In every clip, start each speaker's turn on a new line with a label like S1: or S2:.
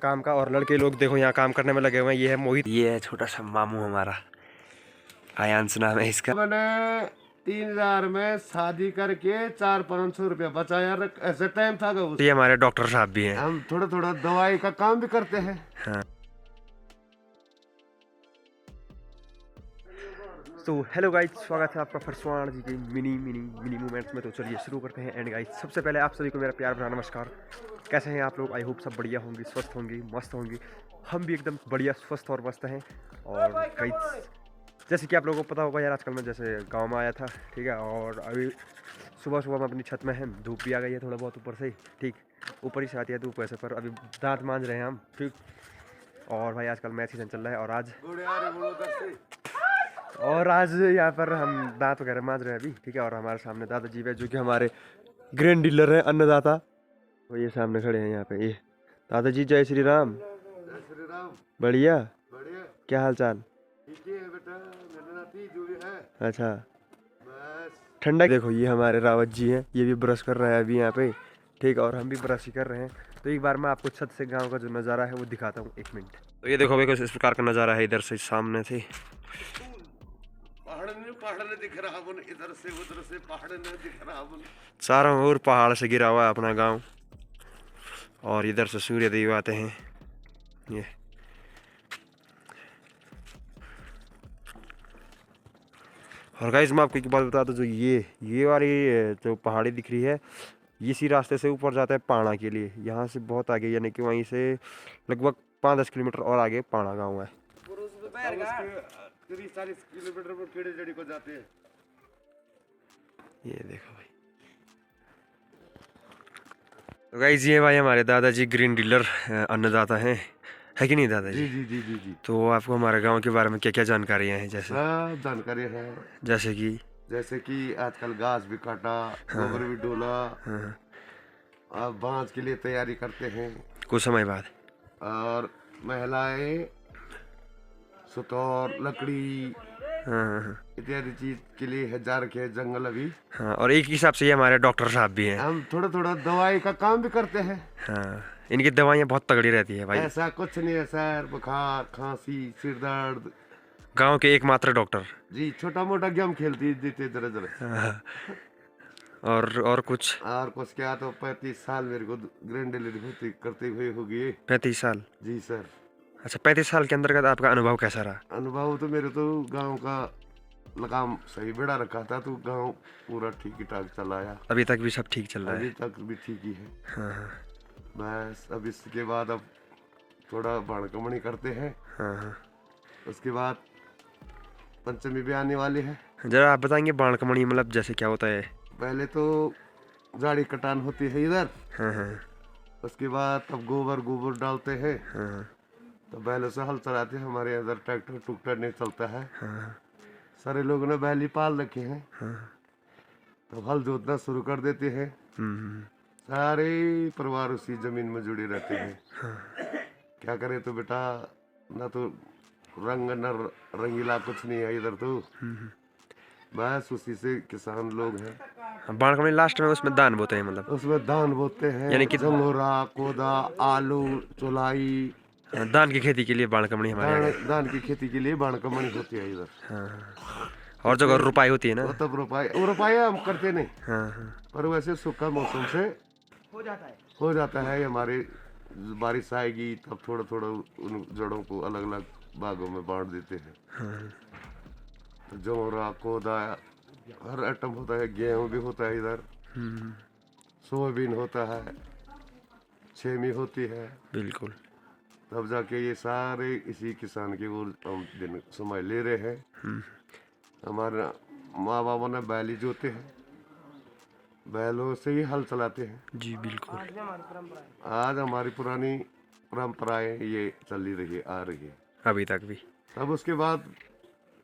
S1: काम का। और लड़के लोग देखो यहाँ काम करने में लगे हुए हैं। ये है मोहित, ये है छोटा सा मामू हमारा, आयांश नाम है इसका।
S2: मैंने 3000 में शादी करके 400-500 रुपया बचा यार, ऐसे टाइम था
S1: तो ये हमारे डॉक्टर साहब भी हैं।
S2: हम थोड़ा थोड़ा दवाई का काम भी करते हैं।
S1: हाँ। तो हेलो गाइस, स्वागत है आपका फरसवान जी के मिनी मोमेंट्स में। तो चलिए शुरू करते हैं। एंड गाइस, सबसे पहले आप सभी को मेरा प्यार भरा नमस्कार। कैसे हैं आप लोग? आई होप सब बढ़िया होंगे, स्वस्थ होंगे, मस्त होंगे। हम भी एकदम बढ़िया, स्वस्थ और मस्त हैं। और गाइस, जैसे कि आप लोगों को पता होगा यार, आजकल मैं जैसे गांव में आया था, ठीक है। और अभी सुबह सुबह मैं अपनी छत में है, धूप भी आ गई है थोड़ा बहुत ऊपर से ही, ठीक, ऊपर ही से आती है धूप वैसे। पर अभी दांत मांज रहे हैं हम, ठीक। और भाई आजकल मैच सीजन चल रहा है और आज यहाँ पर हम दांत वगैरह मांज रहे हैं अभी, ठीक है। और हमारे सामने दादाजी है जो कि हमारे ग्रैंड डीलर हैं, अन्नदाता। तो ये सामने खड़े हैं यहाँ पे। ये दादाजी, जय श्री राम।
S2: जय श्री राम।
S1: बढ़िया,
S2: बढ़िया,
S1: क्या हाल चाल?
S2: ठीक है बेटा, मेरे नाती जो भी है।
S1: अच्छा,
S2: बस
S1: ठंडा। देखो ये हमारे रावत जी हैं, ये भी ब्रश कर रहे हैं अभी यहाँ पे, ठीक। और हम भी ब्रश ही कर रहे हैं। तो एक बार मैं आपको छत से गांव का जो नज़ारा है वो दिखाता हूँ, 1 मिनट। तो ये देखो भाई, कुछ इस प्रकार का नज़ारा है इधर से सामने से।
S2: पहाड़ ने दिख रहा बन, इधर से उधर से पहाड़ ने दिख रहा बन।
S1: चारों ओर पहाड़ से घिरा हुआ है अपना गांव। और इधर से सूर्य देव आते हैं। ये और गाइस, मैं आपको एक बात बता दूं, जो ये वाली जो पहाड़ी दिख रही है, इसी रास्ते से ऊपर जाता है पाणा के लिए। यहाँ से बहुत आगे, यानी कि वहीं से लगभग 5-10 किलोमीटर और आगे पाणा गाँव है।
S2: 30-40 किलोमीटर पर कीड़े जड़ी को जाते हैं।
S1: ये देखो भाई। तो गाइस, ये भाई हमारे दादाजी ग्रीन डीलर अन्नदाता हैं, है कि नहीं दादाजी?
S2: जी जी जी जी।
S1: तो आपको हमारे गांव के बारे में क्या क्या जानकारियाँ हैं? जैसे
S2: सब जानकारी है, जैसे कि आजकल घास भी काटा, गोबर भी डोला।
S1: हाँ,
S2: अब बांस के लिए तैयारी करते हैं।
S1: कुछ समय बाद।
S2: और महिलाएं सुतौर, लकड़ी
S1: हाँ।
S2: इत्यादि चीज के लिए है, जा रखे हैं जंगल अभी।
S1: हाँ, और एक हिसाब से ये हमारे डॉक्टर साहब भी हैं।
S2: हम थोड़ा थोड़ा दवाई का काम भी करते हैं।
S1: हाँ, इनकी दवाइयाँ बहुत तगड़ी रहती है भाई।
S2: ऐसा कुछ नहीं है सर, बुखार, खांसी, सिर दर्द।
S1: गांव के एकमात्र डॉक्टर।
S2: जी, छोटा मोटा गेम खेलती देते जरा जरा।
S1: हाँ, और कुछ
S2: क्या, तो 35 साल मेरे को ग्रैंड डिलीवरी करते हुए हो गए।
S1: 35 साल?
S2: जी सर।
S1: अच्छा, 35 साल के अंदर का आपका अनुभव कैसा रहा?
S2: अनुभव तो मेरे तो गांव का लगाम सही बेड़ा रखा था, तो गांव पूरा ठीक ही ठाक चलाया।
S1: अभी तक भी सब ठीक चल रहा है?
S2: अभी तक भी ठीक ही है।
S1: हाँ हाँ।
S2: बस अब इसके बाद अब थोड़ा बाणकमणी करते हैं।
S1: हाँ हाँ।
S2: उसके बाद पंचमी भी आने वाली है।
S1: जरा आप बताएंगे बाणकमणी मतलब जैसे क्या होता है?
S2: पहले तो झाड़ी कटान होती है इधर।
S1: हाँ हाँ।
S2: उसके बाद तब गोबर डालते हैं।
S1: हाँ
S2: तो बैलों से हल चलाते हैं। हमारे इधर ट्रैक्टर टुकटर नहीं चलता है।
S1: हाँ।
S2: सारे लोगों ने बैल ही पाल रखे हैं।
S1: हाँ।
S2: तो हल जोतना शुरू कर देते हैं। सारे परिवार उसी जमीन में जुड़े रहते हैं। क्या करे तो बेटा, ना तो रंग न रंगीला कुछ नहीं है इधर तो। बस उसी से किसान लोग हैं।
S1: बाणकमणी लास्ट में उसमें धान बोते हैं, मतलब
S2: उसमें धान बोते हैं,
S1: यानी कि
S2: जंगोरा, कोदा, आलू, चौलाई।
S1: धान की खेती के लिए बाणकमणी हमारे यहाँ।
S2: धान की खेती के लिए बाणकमणी होती है इधर।
S1: हाँ। और जगह रुपाई होती है ना?
S2: वो तब रुपाई हम करते नहीं।
S1: हाँ हाँ।
S2: पर वैसे सूखा मौसम से हो जाता है। हमारे बारिश आएगी तब थोड़ा थोड़ा उन जड़ों को अलग अलग भागों में बांट देते हैं। तो जौरा, कोदा, हर आइटम होता है। गेहूं भी होता है इधर, सोयाबीन होता है, छेमी होती है।
S1: बिल्कुल।
S2: तब जाके ये सारे इसी किसान के वो हम दिन समय ले रहे हैं। हमारे माँ बाबा ने बैल ही जोते हैं, बैलों से ही हल चलाते हैं।
S1: जी बिल्कुल।
S2: आज हमारी पुरानी परंपराएं ये चली रही आ रही है
S1: अभी तक भी।
S2: तब उसके बाद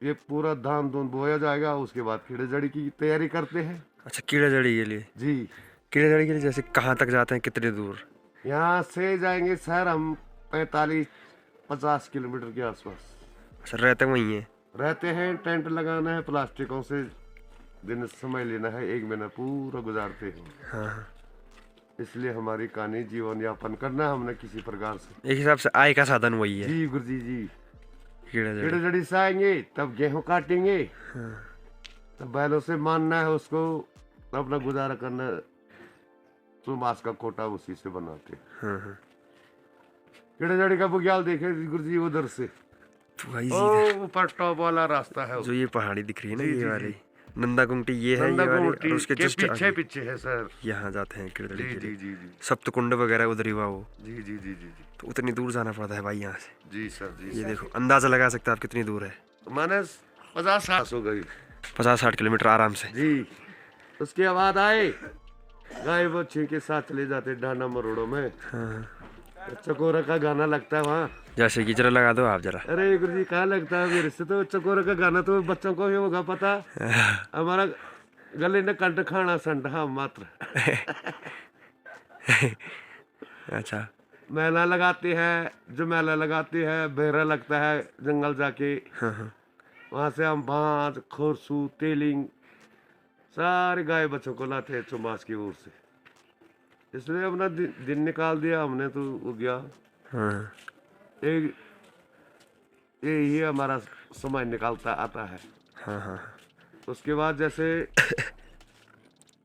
S2: ये पूरा धान धून बोया जाएगा। उसके बाद कीड़े जड़ी की तैयारी करते हैं।
S1: अच्छा, कीड़ा जड़ी के लिए?
S2: जी।
S1: कीड़ा जड़ी के लिए जैसे कहाँ तक जाते हैं, कितने दूर?
S2: यहाँ से जाएंगे सर हम 45-50 किलोमीटर के आसपास।
S1: अच्छा, रहते वहीं है?
S2: रहते हैं। टेंट लगाना है, प्लास्टिकों से दिन समय लेना है, 1 महीना पूरा गुजारते हैं।
S1: हाँ।
S2: इसलिए हमारी कहानी जीवन यापन करना है हमने किसी प्रकार से।
S1: एक हिसाब से आय का साधन वही है।
S2: जी गुरुजी जी।
S1: कीड़ा
S2: कीड़े
S1: जड़ी।
S2: जड़ी से आएंगे तब गेहूं काटेंगे,
S1: हाँ,
S2: तब बैलों से मानना है उसको, अपना गुजारा करना। तो मांस का कोटा उसी से बनाते।
S1: हाँ, हाँ।
S2: कीड़े जड़ी का बुग्याल देखे गुरुजी उधर से,
S1: तो भाई
S2: ओ ऊपर टॉप वाला रास्ता है
S1: जो ये पहाड़ी दिख रही है ना,
S2: जी,
S1: ये
S2: जी,
S1: वाली नंदा गुमटी ये है,
S2: नंदा
S1: ये वाली,
S2: गुमटी
S1: और उसके
S2: के
S1: जस्ट
S2: पीछे
S1: आगे
S2: पीछे है सर।
S1: यहाँ जाते हैं कीड़दड़ी
S2: जी
S1: के
S2: जी
S1: लिए।
S2: जी जी
S1: सप्तकुंड वगैरह उधर ही हुआ वो,
S2: जी जी जी जी जी
S1: तो उतनी दूर जाना पड़ता है भाई यहाँ से।
S2: जी सर जी
S1: ये
S2: सर।
S1: देखो अंदाजा लगा सकते हैं आप कितनी दूर है।
S2: मैंने 50-60 हो गई
S1: 50-60 किलोमीटर आराम से।
S2: जी। उसके बाद आए गाय बच्ची के साथ चले जाते ढाना मरोड़ों में।
S1: हाँ,
S2: चकोरा का गाना लगता है वहाँ।
S1: जैसे कि जरा लगा दो आप जरा।
S2: अरे गुरु जी कहाँ लगता है मेरे से, तो चकोरा का गाना तो बच्चों को ही होगा पता। हमारा गले ने कंठ खाना संठ हाँ मात्र।
S1: अच्छा।
S2: मेला लगाते हैं, जो मेला लगाते हैं बेहरा लगता है जंगल जाके।
S1: हाँ, हाँ।
S2: वहाँ से हम भांज खोरसू तेलिंग सारे गाय बच्चों को लाते हैं चुमास की ओर से। इसलिए अपना दिन निकाल दिया हमने तो हो गया।
S1: हाँ,
S2: एक यही हमारा समय निकालता आता है।
S1: हाँ, हाँ।
S2: उसके बाद जैसे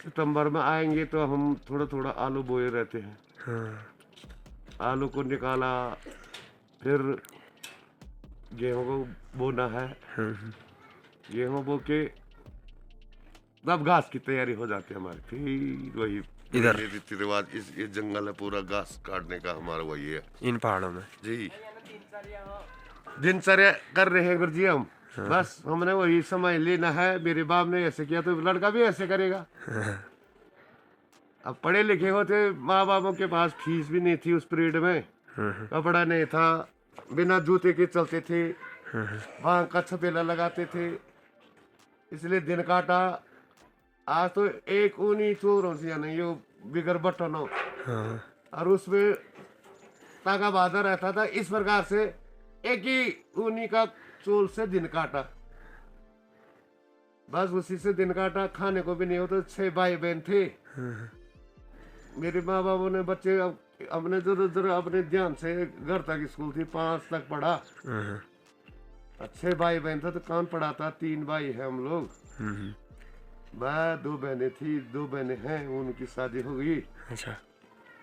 S2: सितंबर में आएंगे तो हम थोड़ा थोड़ा आलू बोए रहते हैं।
S1: हाँ,
S2: आलू को निकाला, फिर गेहूं को बोना है।
S1: हाँ,
S2: गेहूं बो के तब घास की तैयारी हो जाती है हमारी। फिर वही
S1: इधर
S2: रीति रिवाज, इस ये जंगल है पूरा घास काटने का हमारा वही है
S1: इन पहाड़ों में।
S2: जी। दिनचर्या कर रहे हैं गुरुजी हम। बस हमने वही समय लेना है। मेरे बाप ने ऐसे किया तो लड़का भी ऐसे करेगा। अब पढ़े लिखे होते, माँ बापों के पास फीस भी नहीं थी उस पीरियड में, कपड़ा नहीं था, बिना जूते के चलते थे, भांग का छपेला लगाते थे, इसलिए दिन काटा। आज तो एक ऊनी चोरों से नहीं यो बिगर बटन हो,
S1: हाँ,
S2: और उसमें तागा बांधा रहता था। इस प्रकार से एक ही ऊनी का चोल से दिन काटा, बस उसी से दिन काटा। खाने को भी नहीं होता। 6 भाई बहन थे। मेरे माँ बाबू ने बच्चे अपने जरूर अपने ध्यान से घर तक स्कूल थी, 5 तक पढ़ा।
S1: हाँ,
S2: 6 भाई बहन था तो कौन पढ़ाता। 3 भाई है हम लोग। मैं 2 बहनें थी, 2 बहनें हैं, उनकी शादी हो गई।
S1: अच्छा।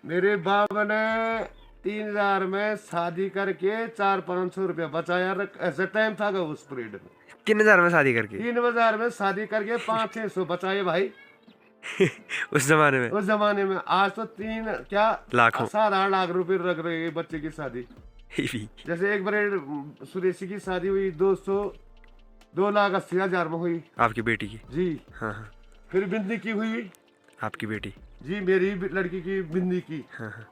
S2: मेरे बाबा ने 3000 में शादी करके 400-500 रुपया बचाया। ऐसे टाइम था उस पीरियड में।
S1: 3000 में शादी करके?
S2: 3000 में शादी करके 500-600 बचाए भाई।
S1: उस जमाने में?
S2: उस जमाने में। आज तो 3 क्या
S1: लाखों
S2: 7-8 लाख रुपए रख रहे हैं बच्चे की शादी। जैसे एक बार सुरेशी की शादी हुई 2,80,000 में हुई।
S1: आपकी बेटी की?
S2: जी
S1: हाँ, हाँ।
S2: फिर बिंदी की हुई।
S1: आपकी बेटी?
S2: जी मेरी लड़की की बिंदी की।
S1: हाँ, हाँ,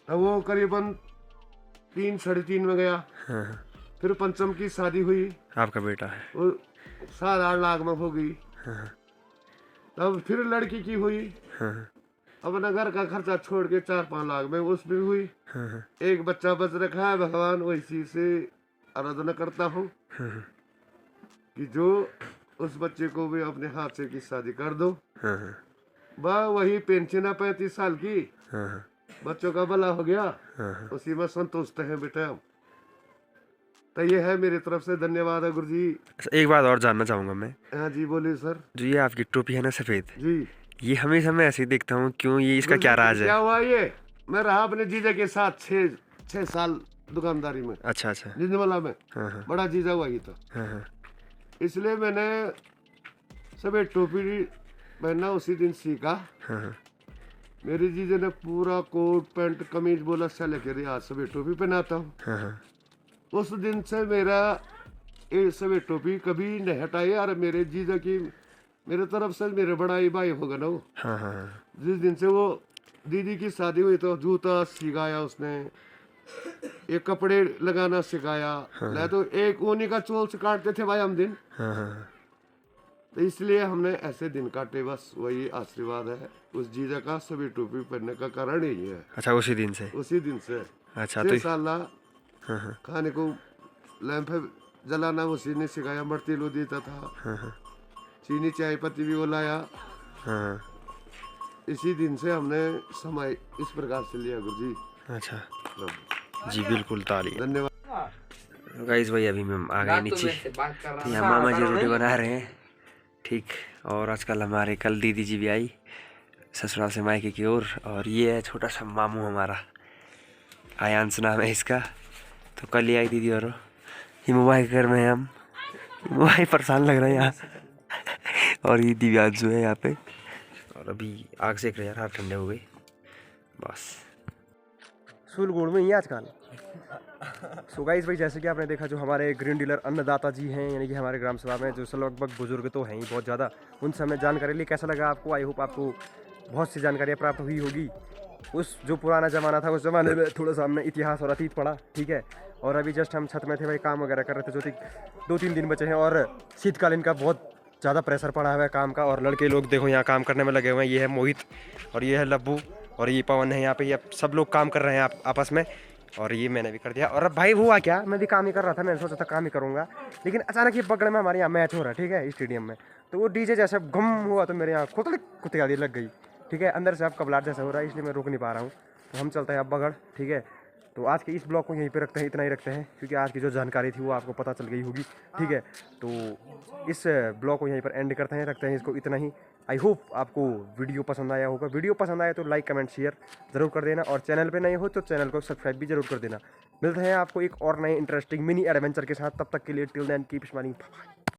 S2: तो वो करीबन 3-3.5 में गया।
S1: हाँ, हाँ।
S2: फिर पंचम की शादी हुई,
S1: आपका बेटा है?
S2: वो 7-8 लाख में हो गई।
S1: हाँ, हाँ,
S2: तब फिर लड़की की हुई,
S1: हाँ, हाँ,
S2: अपना घर का खर्चा छोड़ के 4-5 लाख में उसमें हुई।
S1: हाँ, हाँ,
S2: एक बच्चा बच रखा है, भगवान वैसी से आराधना करता हूँ
S1: हाँ, हाँ,
S2: कि जो उस बच्चे को भी अपने हाथ से की शादी कर दो।
S1: हाँ, हाँ,
S2: वह वही पेंशन है 35 साल की।
S1: हाँ, हाँ,
S2: बच्चों का भला हो गया,
S1: हाँ, हाँ।
S2: उसी में संतुष्ट है बेटा। तो ये है मेरी तरफ से। धन्यवाद है गुरुजी।
S1: अच्छा, एक बात और जानना चाहूँगा मैं।
S2: हाँ जी बोलिए सर।
S1: जो ये आपकी टोपी है ना सफ़ेद,
S2: जी
S1: ये हमेशा मैं ऐसे ही देखता हूँ, क्यों, ये इसका क्या राज
S2: क्या
S1: है?
S2: हुआ ये, मैं रहा अपने जीजा के साथ 6 साल दुकानदारी में
S1: अच्छा, अच्छा।
S2: जिंदवाला में।
S1: हाँ, हाँ,
S2: बड़ा जीजा हुआ ये था,
S1: हाँ, हाँ,
S2: इसलिए मैंने सब टोपी पहनना उसी दिन सीखा।
S1: हाँ, हाँ,
S2: मेरे जीजा ने पूरा कोट पैंट कमीज बोला अच्छा लेके आज सब टोपी पहनाता हूँ।
S1: हाँ, हाँ।
S2: उस दिन से मेरा ये सब टोपी कभी नहीं हटाई। और मेरे जीजा की मेरे तरफ से मेरे बड़ा ही भाई होगा ना वो।
S1: हाँ, हाँ, हाँ।
S2: जिस दिन से वो दीदी की शादी हुई तो जूता सिखाया उसने, एक कपड़े लगाना सिखाया। नहीं तो एक ऊनी का चोल से काटते थे भाई हम दिन।
S1: हाँ, हाँ,
S2: तो इसलिए हमने ऐसे दिन काटे। बस वही आशीर्वाद है उस जीजा का। सभी टोपी पहनने का कारण यही है।
S1: अच्छा, उसी दिन से?
S2: उसी दिन से।
S1: अच्छा,
S2: 6
S1: तो
S2: साल
S1: हाँ, हाँ,
S2: खाने को लैंप जलाना उसी ने सिखाया। मरती लो देता था,
S1: हाँ, हाँ,
S2: चीनी चाय पत्ती भी वो लाया।
S1: हाँ,
S2: इसी दिन से हमने समय इस प्रकार से लिया गुरु जी।
S1: अच्छा जी, बिल्कुल ताली।
S2: धन्यवाद
S1: गाइस भाई अभी हम आ गए नीचे, यहाँ मामा जी रोटी बना रहे हैं, ठीक। और आजकल हमारे कल दीदी जी भी आई ससुराल से मायके की ओर, और ये है छोटा सा मामू हमारा, आयांश नाम है इसका। तो कल ही आई दीदी, और ये मोबाइल के घर में है हम, मोबाइल परेशान लग रहा है यहाँ। और ये दिव्यांशु है यहाँ पे, और अभी आग सेक रहे यार, हाथ ठंडे हो गए बस। सूल गुड़ में ही आजकल। सो गाइस भाई जैसे कि आपने देखा, जो हमारे ग्रीन डीलर अन्नदाता जी हैं, यानी कि हमारे ग्राम सभा में जो लगभग बुजुर्ग तो हैं ही बहुत ज़्यादा, उनसे हमें जानकारी ली। कैसा लगा आपको? आई होप आपको बहुत सी जानकारियाँ प्राप्त हुई होगी। उस जो पुराना ज़माना था, उस ज़माने में थोड़ा सा हमने इतिहास और अतीत पढ़ा, ठीक है। और अभी जस्ट हम छत में थे भाई, काम वगैरह कर रहे थे, जो 2-3 दिन बचे हैं, और शीतकालीन का बहुत ज़्यादा प्रेशर पड़ा हुआ है काम का। और लड़के लोग देखो यहाँ काम करने में लगे हुए हैं। ये है मोहित, और ये है लब्बू, और ये पवन है यहाँ पे। ये सब लोग काम कर रहे हैं आपस में, और ये मैंने भी कर दिया। और अब भाई हुआ क्या, मैं भी काम ही कर रहा था, मैंने सोचा था काम ही करूँगा, लेकिन अचानक ये बगल में हमारे यहाँ मैच हो रहा है, ठीक है, स्टेडियम में। तो वो डीजे जैसे गुम हुआ, तो मेरे यहाँ कुत्ते आदि लग गई, ठीक है। अंदर से अब कबलाट जैसा हो रहा है, इसलिए मैं रोक नहीं पा रहा हूँ। तो हम चलते हैं अब बगड़, ठीक है। तो आज के इस ब्लॉग को यहीं पे रखते हैं, इतना ही रखते हैं, क्योंकि आज की जो जानकारी थी वो आपको पता चल गई होगी, ठीक है। तो इस ब्लॉग को यहीं पर एंड करते हैं, रखते हैं इसको इतना ही। आई होप आपको वीडियो पसंद आया होगा। वीडियो पसंद आया तो लाइक कमेंट शेयर ज़रूर कर देना, और चैनल पे नए हो तो चैनल को सब्सक्राइब भी जरूर कर देना। मिलते हैं आपको एक और नए इंटरेस्टिंग मिनी एडवेंचर के साथ, तब तक के लिए टिल देन कीप स्माइलिंग।